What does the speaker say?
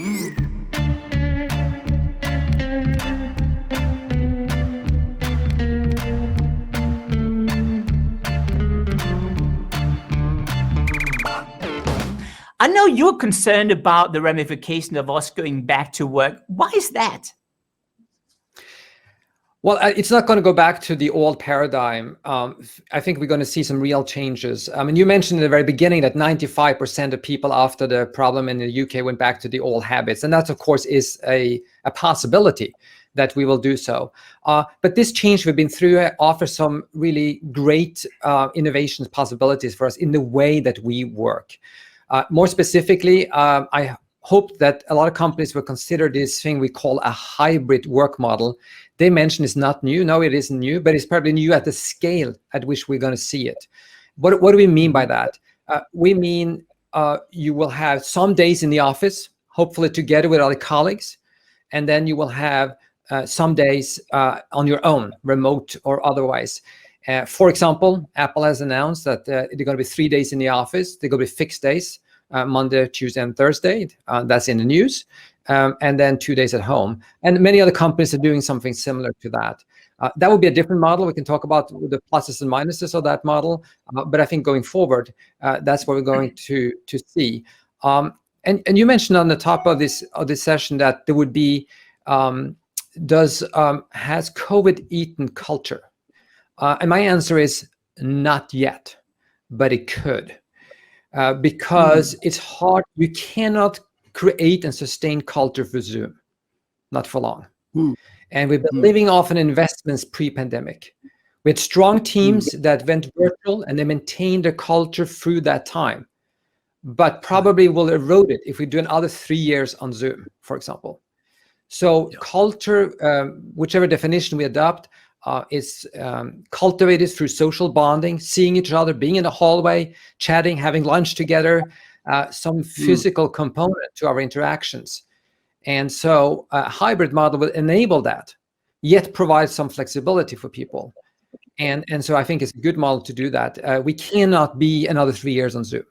I know you're concerned about the ramification of us going back to work. Why is that? Well, it's not going to go back to the old paradigm. I think we're going to see some real changes. I mean, you mentioned at the very beginning that 95% of people after the problem in the UK went back to the old habits. And that, of course, is a possibility that we will do so. But this change we've been through offers some really great innovations possibilities for us in the way that we work. More specifically, I hope that a lot of companies will consider this thing we call a hybrid work model. They mention it's not new. No, it isn't new, but it's probably new at the scale at which we're going to see it. What do we mean by that? We mean you will have some days in the office, hopefully together with other colleagues, and then you will have some days on your own, remote or otherwise. For example, Apple has announced that they're going to be 3 days in the office. They're going to be fixed days, Monday, Tuesday, and Thursday. That's in the news. And then 2 days at home. And many other companies are doing something similar to that. That would be a different model. We can talk about the pluses and minuses of that model. But I think going forward, that's what we're going to see. And you mentioned on the top of this session that there would be, has COVID eaten culture? And my answer is not yet, but it could. Because it's hard. You cannot create and sustain culture for Zoom, not for long. And we've been living off an investments pre-pandemic. We had strong teams that went virtual and they maintained their culture through that time, but probably will erode it if we do another 3 years on Zoom, for example. So culture, whichever definition we adopt, is cultivated through social bonding, seeing each other, being in the hallway, chatting, having lunch together, some physical component to our interactions. And so a hybrid model will enable that, yet provide some flexibility for people. And so I think it's a good model to do that. We cannot be another 3 years on Zoom.